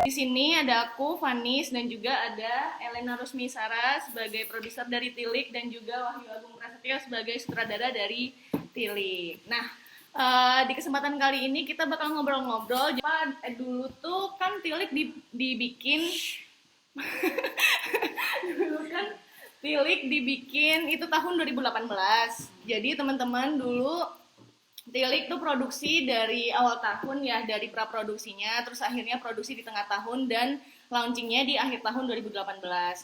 Di sini ada aku, Vanis, dan juga ada Elena Rusmisara sebagai produser dari Tilik dan juga Wahyu Agung Prasetyo sebagai sutradara dari Tilik. Nah, di kesempatan kali ini kita bakal ngobrol-ngobrol. Dulu tuh kan Tilik dibikin dulu kan Tilik dibikin itu tahun 2018. Jadi teman-teman dulu Tilik tuh produksi dari awal tahun ya, dari praproduksinya, terus akhirnya produksi di tengah tahun dan launchingnya di akhir tahun 2018.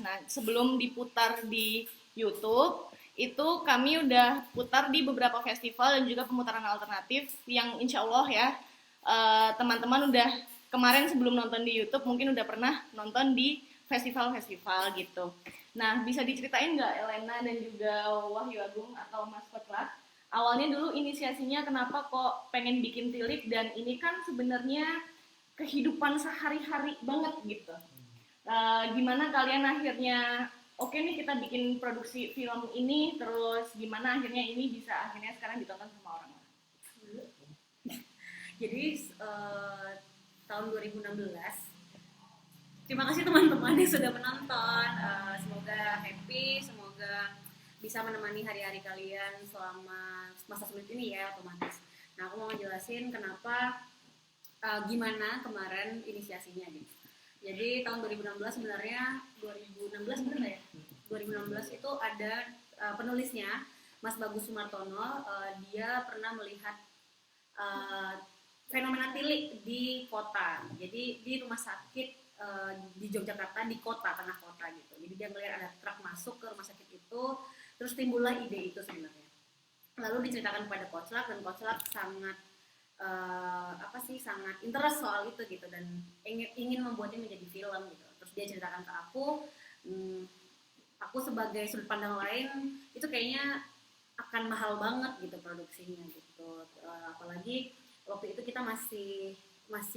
Nah, sebelum diputar di YouTube, itu kami udah putar di beberapa festival dan juga pemutaran alternatif yang insya Allah ya, teman-teman udah kemarin sebelum nonton di YouTube mungkin udah pernah nonton di festival-festival gitu. Nah, bisa diceritain nggak Elena dan juga Wahyu Agung atau Mas Kotlat? Awalnya dulu inisiasinya kenapa kok pengen bikin Tilik, dan ini kan sebenarnya kehidupan sehari-hari banget gitu. Gimana kalian akhirnya oke nih kita bikin produksi film ini, terus gimana akhirnya ini bisa akhirnya sekarang ditonton sama orang? Jadi tahun 2016, terima kasih teman-teman yang sudah menonton. Semoga happy, semoga bisa menemani hari-hari kalian selama masa sulit ini ya otomatis. Nah, aku mau ngejelasin kenapa, gimana kemarin inisiasinya gitu. Jadi tahun 2016 sebenarnya 2016 benar nggak ya? 2016 itu ada penulisnya Mas Bagus Sumartono. Dia pernah melihat fenomena tilik di kota. Jadi di rumah sakit di Yogyakarta, di kota, tengah kota gitu. Jadi dia melihat ada truk masuk ke rumah sakit itu. Terus timbullah ide itu sebenarnya. Lalu diceritakan kepada Koclak, dan Koclak sangat sangat interest soal itu gitu, dan ingin membuatnya menjadi film gitu. Terus dia ceritakan ke aku sebagai sudut pandang lain itu kayaknya akan mahal banget gitu produksinya gitu. Apalagi waktu itu kita masih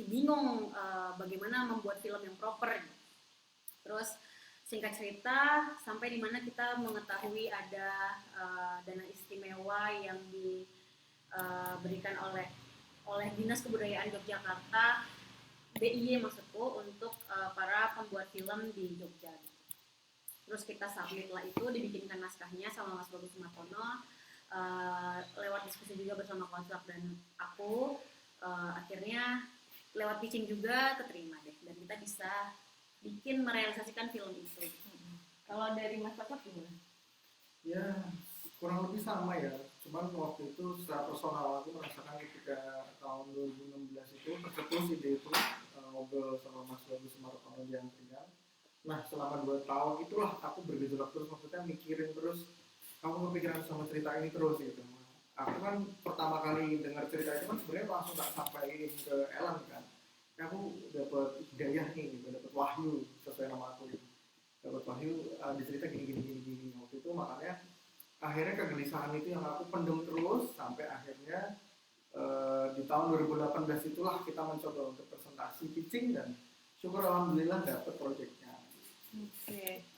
bingung bagaimana membuat film yang proper gitu. Terus singkat cerita, sampai di mana kita mengetahui ada dana istimewa yang diberikan oleh Dinas Kebudayaan Yogyakarta, DIY maksudku, untuk para pembuat film di Jogja. Terus kita submit lah itu, dibikinkan naskahnya sama Mas Bagus Sumartono, lewat diskusi juga bersama Konslak dan aku, akhirnya lewat pitching juga keterima deh, dan kita bisa merealisasikan film itu. Kalau dari Mas Kotlat gimana? Ya, kurang lebih sama ya. Cuman waktu itu secara personal aku merasakan ketika tahun 2016 itu tercetus ide itu, ngobrol sama Mas Bagus Sumartono di Angkringan. Nah, selama 2 tahun itulah aku bergejolak terus, maksudnya mikirin terus, kamu kepikiran sama cerita ini terus gitu. Aku kan pertama kali dengar cerita itu kan sebenarnya langsung tak sampaikan ke Ellen kan. Aku dapat hidayah nih gitu, dapat wahyu sesuai nama aku gitu. Dapat wahyu dicerita gini waktu itu, makanya akhirnya kegelisahan itu yang aku pendem terus sampai akhirnya di tahun 2018 itulah kita mencoba untuk presentasi pitching, dan syukur alhamdulillah dapat proyeknya. Oke,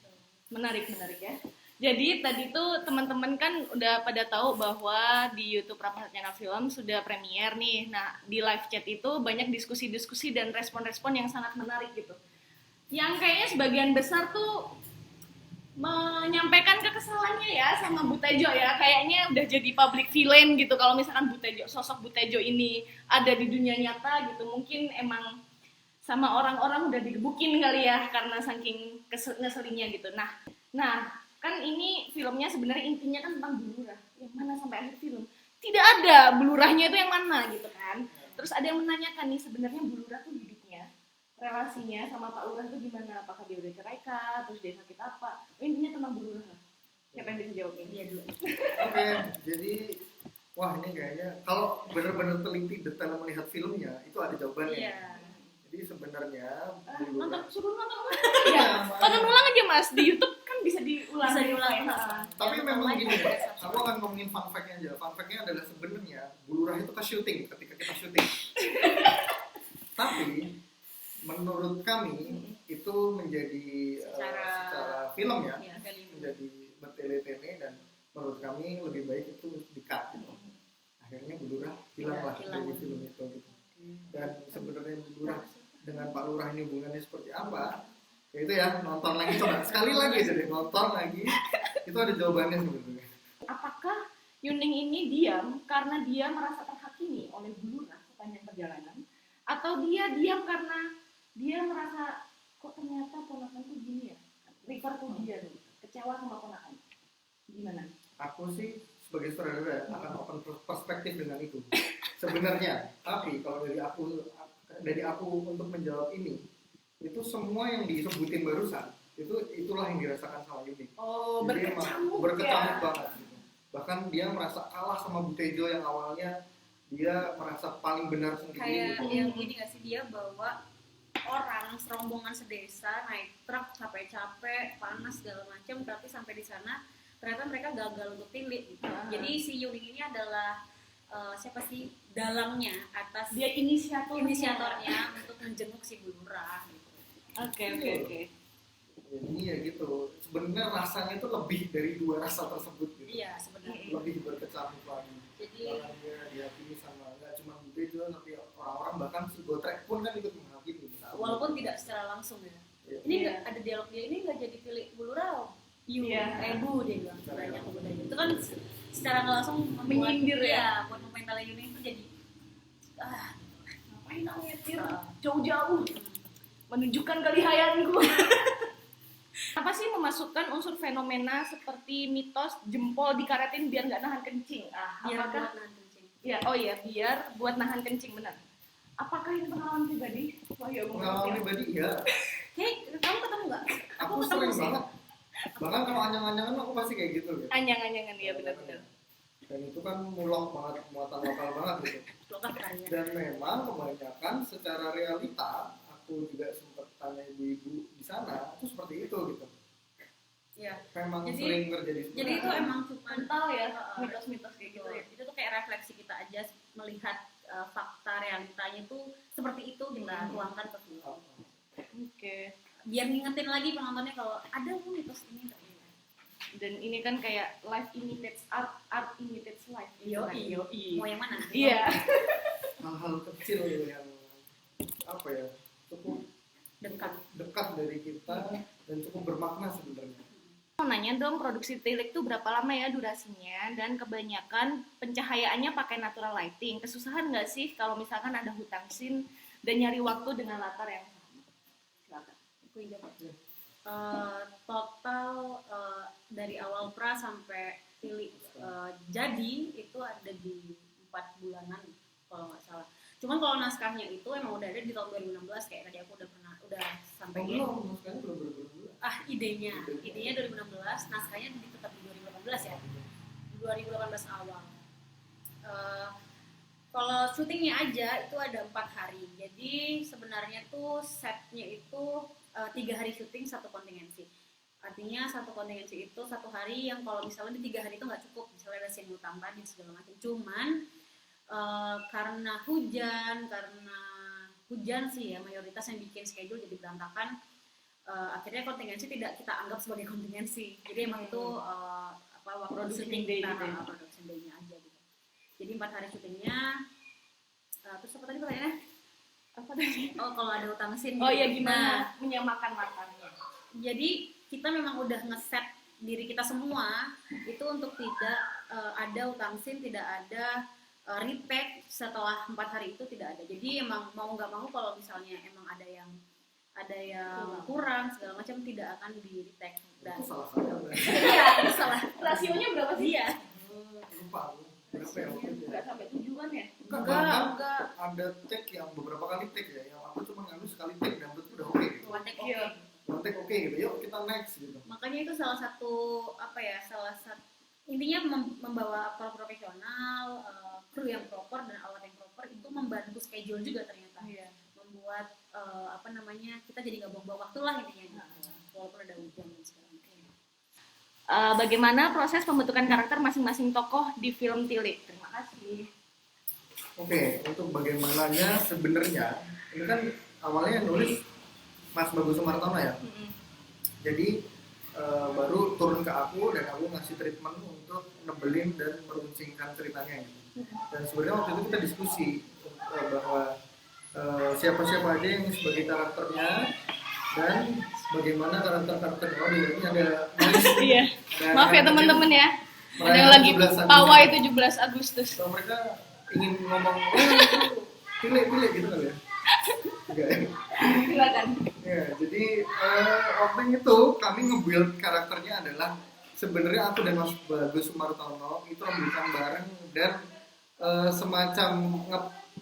menarik ya. Jadi tadi tuh teman-teman kan udah pada tahu bahwa di YouTube Rapat Channel Film sudah premier nih. Nah, di live chat itu banyak diskusi-diskusi dan respon-respon yang sangat menarik gitu. Yang kayaknya sebagian besar tuh menyampaikan kekesalannya ya sama Bu Tejo ya. Kayaknya udah jadi public villain gitu kalau misalkan Bu Tejo, sosok Bu Tejo ini ada di dunia nyata gitu. Mungkin emang sama orang-orang udah digebukin kali ya karena saking ngeselinnya gitu. Nah, kan ini filmnya sebenarnya intinya kan tentang Bu Lurah. Yang mana sampai akhir film tidak ada Bu Lurahnya itu yang mana gitu kan. Terus ada yang menanyakan nih, sebenarnya Bu Lurah tuh hidupnya, relasinya sama Pak Lurah tuh gimana? Apakah dia udah cerai kah? Terus dia sakit apa? Intinya tentang Bu Lurah. Siapa yang bisa jawab ini? Iya dulu. Oke, jadi wah ini kayaknya kalau benar-benar teliti detail melihat filmnya itu ada jawabannya. Iya. Jadi sebenarnya suruh nonton ya. Tonton ulang aja Mas di YouTube kan bisa diulang. Tapi memang gini Pak, aku akan ngomongin fun fact-nya aja. Fun fact-nya adalah sebenarnya Bu Lurah itu ke syuting ketika kita syuting. Tapi menurut kami itu menjadi secara film ya, menjadi bertele-tele, dan menurut kami lebih baik itu di-cut gitu. Akhirnya Bu Lurah hilanglah dari film itu gitu. Dan sebenarnya Bu Lurah dengan Pak Lurah ini hubungannya seperti apa, ya itu ya nonton lagi, coba sekali lagi aja deh nonton lagi, itu ada jawabannya sebetulnya. Apakah Yuning ini diam karena dia merasa terhakimi oleh Bu Lurah sepanjang perjalanan, atau dia diam karena dia merasa kok ternyata ponakanku gini ya, refer to dia tuh, kecewa sama ponakan. Gimana? Aku sih sebagai sutradara akan open perspektif dengan itu sebenarnya, tapi kalau dari aku untuk menjawab ini, itu semua yang disebutin barusan itulah yang dirasakan sama Yuning. Oh, Jadi berkecamuk berkecamuk ya. banget gitu. Bahkan dia merasa kalah sama Bu Tejo yang awalnya dia merasa paling benar sendiri Kayak gitu. yang gini gak sih, dia bawa orang serombongan sedesa naik truk capek-capek panas segala macam, tapi sampai di sana ternyata mereka gagal untuk tilik gitu. Jadi si Yuning ini adalah siapa sih dalangnya atas Dia inisiatornya untuk menjenguk si Bu Lurah gitu. Oke. Jadi ya gitu. Sebenarnya rasanya itu lebih dari dua rasa tersebut gitu. Iya sebenarnya. Lebih berkecamuk lagi. Jadi Bahkan dia dihakimi sama nggak cuma Bu Tejo, tapi orang-orang bahkan si Gotrek pun kan ikut menghakimi. walaupun tidak secara langsung ya. Ya. Ini nggak ada dialog dia, ini nggak jadi pilih Bu Lurah, Bu dia bilang banyak kemudian itu kan secara nggak langsung Menyindir ya? buat mentalnya Yuning itu jadi Ngapain aku nyetir jauh-jauh? Menunjukkan kelihayanku. Apa sih memasukkan unsur fenomena seperti mitos jempol dikaretin biar nggak nahan kencing? biar Apakah buat nahan kencing. ya? Oh iya, biar buat nahan kencing, benar. Apakah itu pengalaman pribadi? Pengalaman pribadi ya. Kayak kamu ketemu nggak? Aku ketemu sering sih. banget. Bahkan kalau anyang-anyangan aku pasti kayak gitu gitu. Anyang-anyangan ya, benar-benar. Dan itu kan mulok banget, muatan lokal banget gitu. Lokal kaya. Dan memang kebanyakan secara realita, aku juga sempat tanya ibu-ibu di sana, itu seperti itu gitu. Iya. Memang Jadi- sering terjadi seperti Jadi itu emang cuma Mental ya, mitos-mitos kayak gitu ya. itu tuh kayak refleksi kita aja melihat fakta realitanya tuh seperti itu kita tuangkan ke film. Oke. Biar ngingetin lagi penontonnya kalau ada loh mitos ini. Dan ini kan kayak life imitates art, art imitates life. Yoi. Mau yang mana? Iya. hal-hal kecil yang apa ya, cukup dekat dari kita dan cukup bermakna sebenarnya. Mau nanya dong, produksi tilik tuh berapa lama ya durasinya, dan kebanyakan pencahayaannya pakai natural lighting. Kesusahan nggak sih kalau misalkan ada hutang scene dan nyari waktu dengan latar yang sama? Silakan. Aku jawab. Total dari awal pra sampai tilik jadi itu ada di 4 bulanan kalau nggak salah. Cuman kalau naskahnya itu emang udah ada di tahun 2016 kayak tadi aku udah sampaikan. Sekarang belum berbulan. Idenya 2016, naskahnya tetap di 2018 ya. 2018 awal. Kalau syutingnya aja itu ada 4 hari. Jadi sebenarnya tuh setnya itu 3 hari syuting 1 kontingensi. Artinya 1 kontingensi itu 1 hari yang kalau misalnya di 3 hari itu nggak cukup, misalnya ada scene utang tadi segala macam. Cuman karena hujan sih ya mayoritas yang bikin schedule jadi berantakan. Akhirnya kontingensi tidak kita anggap sebagai kontingensi. Jadi emang itu waktu Production syuting day kita, gitu ya? production day-nya aja gitu. Jadi 4 hari syutingnya. Terus apa tadi pertanyaannya? Apa tadi? Oh kalau ada utang scene. Oh gitu. ya, gimana Nah, menyamakan latarnya? jadi kita memang udah ngeset diri kita semua itu untuk tidak ada utang scene, tidak ada retake setelah 4 hari itu tidak ada. Jadi emang mau nggak mau kalau misalnya emang ada yang kurang segala macam tidak akan di retake. Dan Itu salah saya. iya itu salah. Rasionya berapa sih? Iya. Lupa aku. Berapa ya waktu itu? Nggak sampai 7 kan ya? Enggak. Ada take yang beberapa kali take ya. Yang aku cuma ngambil sekali take dan menurutku udah oke gitu. One take Iya. oke. One take oke gitu. Yuk kita next gitu. Makanya itu salah satu intinya membawa aktor profesional, kru yang proper dan alat yang proper itu membantu schedule juga ternyata. Iya. Membuat kita jadi nggak buang-buang waktu lah intinya gitu. Walaupun ada hujan dan segala macam. Bagaimana proses pembentukan karakter masing-masing tokoh di film Tilik? Terima kasih. Oke, untuk bagaimananya sebenarnya ini kan awalnya yang nulis Mas Bagus Sumartono ya. Jadi baru turun ke aku dan aku ngasih treatment untuk nebelin dan meruncingkan ceritanya gitu. Dan sebenarnya waktu itu kita diskusi bahwa siapa-siapa aja yang sebagai karakternya dan bagaimana karakter-karakternya. Oh, ini ada Iya. ada Maaf ya yang teman-teman ya. Ada yang merayakan lagi 17 Agustus. pawai 17 Agustus. So, mereka ingin ngomong, itu pilih gitu kali ya. Enggak ya? Silakan. Ya, jadi waktu itu kami nge-build karakternya adalah sebenarnya aku dan Mas Bagus Sumartono itu memberikan bareng dan semacam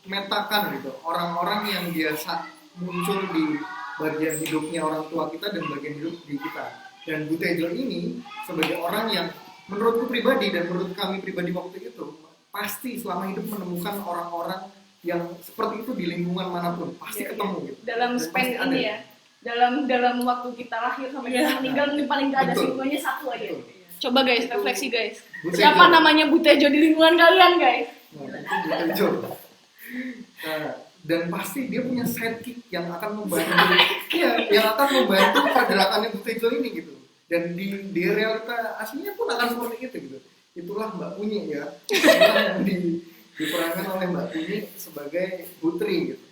metakan gitu orang-orang yang biasa muncul di bagian hidupnya orang tua kita dan bagian hidup di kita. Dan Bu Tejo ini sebagai orang yang menurutku pribadi dan menurut kami pribadi waktu itu pasti selama hidup menemukan orang-orang yang seperti itu di lingkungan manapun pasti Iya, ketemu gitu. Dalam Dan span pasti ada. ini ya. Dalam waktu kita lahir sampai Iya. kita meninggal ini paling nggak ada Betul. semuanya satu aja. Betul. Coba guys, refleksi guys. Bu Tejo. Siapa namanya Bu Tejo di lingkungan kalian guys? Nah, itu Bu Tejo. Nah, dan pasti dia punya sidekick yang akan membantu, ya, yang akan membantu pergerakannya Bu Tejo ini gitu. Dan di realita aslinya pun akan seperti itu gitu. Itulah Mbak Punyi ya, itulah yang diperankan oleh Mbak Punyi sebagai Putri gitu.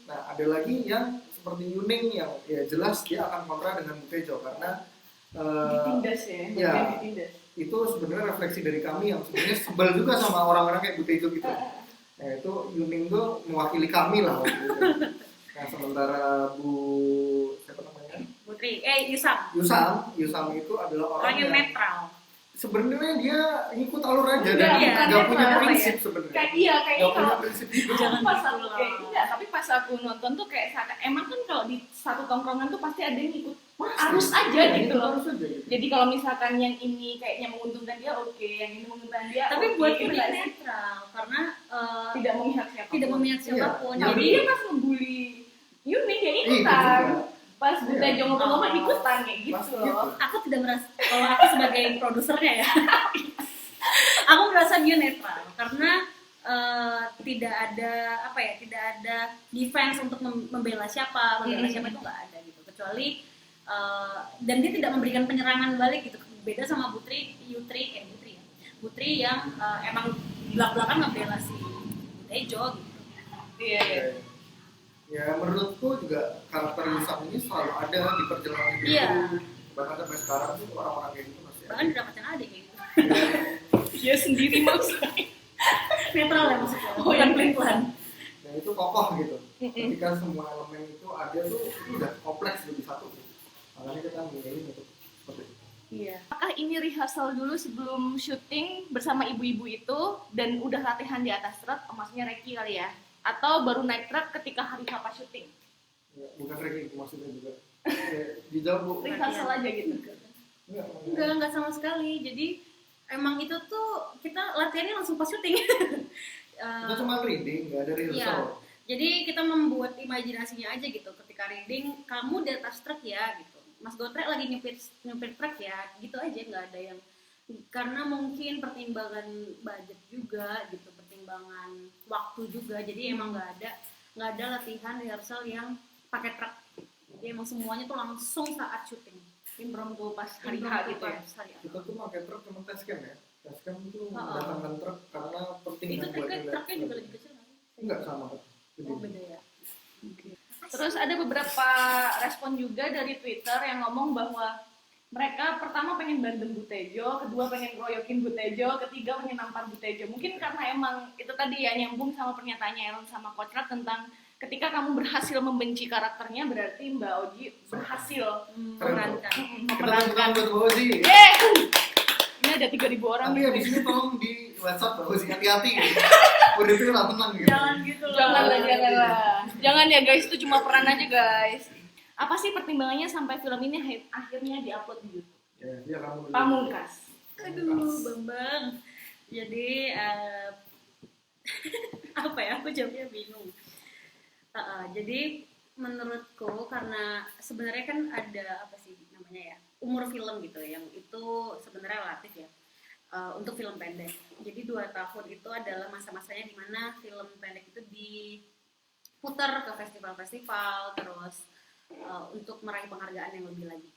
Nah, ada lagi yang seperti Yuning yang ya jelas dia akan kontra dengan Bu Tejo karena Ditindas ya. ya. bagian ditindas. itu sebenarnya refleksi dari kami yang sebenarnya sebel juga sama orang-orang kayak Bu Tejo gitu. Nah, itu Yuning tuh mewakili kami lah waktu itu. Nah, sementara Bu siapa namanya? Putri, Yusam Yusam itu adalah orang orang yang yang netral. sebenarnya dia ngikut alur aja Enggak, dan iya. nggak bukan punya netral, prinsip ya. sebenarnya. Kayak iya kayaknya Nggak punya kalau prinsip hidup. Jangan pas gitu aku lah. kayak enggak, tapi pas aku nonton tuh kayak emang kan kalau di satu tongkrongan tuh pasti ada yang ikut arus aja gitu loh. Harus aja gitu. Jadi kalau misalkan yang ini kayaknya menguntungkan dia oke, yang ini menguntungkan dia Tapi oke, buatku gitu dia nggak sih? netral karena Tidak memihak siapa. tidak memihak Iya. siapapun. Jadi Jadi dia pas ngebully Yuning dia Ikut ikutan. juga. Pas Bu Iya. Tejo ngomong-ngomong ikutan kayak gitu Pasti loh. gitu. aku tidak merasa kalau aku sebagai produsernya ya aku merasa dia netral karena tidak ada tidak ada defense untuk membela siapa siapa itu nggak ada gitu kecuali dan dia tidak memberikan penyerangan balik gitu beda sama Putri yang emang belak-belakan ngebela si Tejo gitu. Iya, iya. Ya menurutku juga karakter Yusam ini selalu ada di perjalanan hidup. Iya. Bahkan sampai sekarang tuh orang-orang kayak gitu masih ada. Bahkan didapatkan ada kayak gitu Dia sendiri maksudnya. netral ya maksudnya Oh, iya. pelan-pelan. Dan itu kokoh gitu. Ketika semua elemen itu ada tuh itu udah kompleks jadi satu. Makanya kita memilih untuk seperti itu. Iya. Apakah ini rehearsal dulu sebelum syuting bersama ibu-ibu itu dan udah latihan di atas truk, maksudnya Reki kali ya? Atau baru naik truk ketika hari apa syuting? Ya, bukan ranking maksudnya juga. Ya, dijawab Bu. Rehearsal aja gitu. Enggak sama sekali. Jadi emang itu tuh kita latihannya langsung pas syuting. Itu cuma reading, nggak ada rehearsal. Jadi kita membuat imajinasinya aja gitu. Ketika reading, kamu di atas truk ya gitu. Mas Gotrek lagi nyupir truk ya, gitu aja nggak ada yang karena mungkin pertimbangan budget juga gitu, pertimbangan waktu juga. Jadi emang nggak ada latihan rehearsal yang pakai truk. Jadi emang semuanya tuh langsung saat syuting. Impromptu pas hari H gitu ya. Kita tuh pakai truk cuma tes cam ya. Tes cam itu Oh. mendatangkan truk karena penting Itu kan buat truknya juga lebih kecil kan? Enggak sama. Gede. Oh beda ya. Terus ada beberapa respon juga dari Twitter yang ngomong bahwa mereka pertama pengen bandem Bu Tejo, kedua pengen royokin Bu Tejo, ketiga pengen nampar Bu Tejo. Mungkin karena emang itu tadi ya nyambung sama pernyataannya Ellen sama Coach Rat tentang ketika kamu berhasil membenci karakternya berarti Mbak Oji berhasil Memerankan. Kita memerankan. buat Mbak Ozi. Ini ada 3.000 orang. Tapi nih. habis ini tolong di WhatsApp Mbak Ozi hati-hati gitu. Udah itu lah tenang gitu. Jangan gitu loh. Janganlah. Jangan ya guys, itu cuma peran aja guys. Apa sih pertimbangannya sampai film ini akhirnya diupload di YouTube? Ya, dia kamu dulu. Pamungkas. Aduh, Bambang. Jadi apa ya? Aku jawabnya bingung. Jadi menurutku karena sebenarnya kan ada apa sih namanya ya umur film gitu yang itu sebenarnya relatif ya untuk film pendek. Jadi 2 tahun itu adalah masa-masanya di mana film pendek itu diputar ke festival-festival terus untuk meraih penghargaan yang lebih lagi.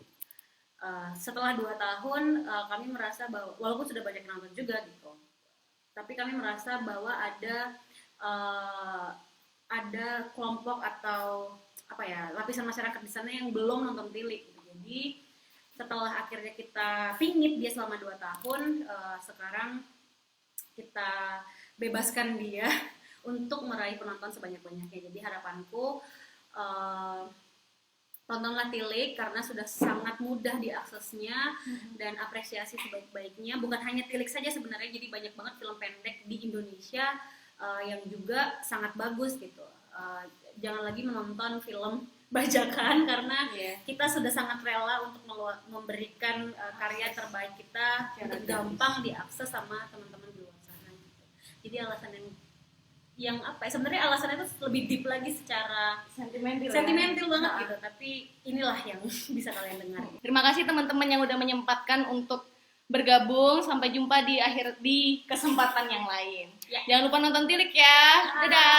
Setelah 2 tahun kami merasa bahwa walaupun sudah banyak nonton juga gitu, tapi kami merasa bahwa ada ada kelompok atau apa ya, lapisan masyarakat di sana yang belum nonton Tilik gitu. Jadi setelah akhirnya kita pingit dia selama 2 tahun, sekarang kita bebaskan dia untuk meraih penonton sebanyak-banyaknya. Jadi harapanku tontonlah Tilik karena sudah sangat mudah diaksesnya, dan apresiasi sebaik-baiknya. Bukan hanya Tilik saja sebenarnya, jadi banyak banget film pendek di Indonesia yang juga sangat bagus gitu. Jangan lagi menonton film bajakan karena kita sudah sangat rela untuk memberikan karya terbaik kita untuk gampang diakses sama teman-teman di luar sana gitu. Jadi alasan yang apa ya, sebenarnya alasannya itu lebih deep lagi secara sentimental banget gitu, tapi inilah yang bisa kalian dengar. Terima kasih teman-teman yang udah menyempatkan untuk bergabung. Sampai jumpa di kesempatan yang lain. Jangan lupa nonton Tilik ya. Dadah.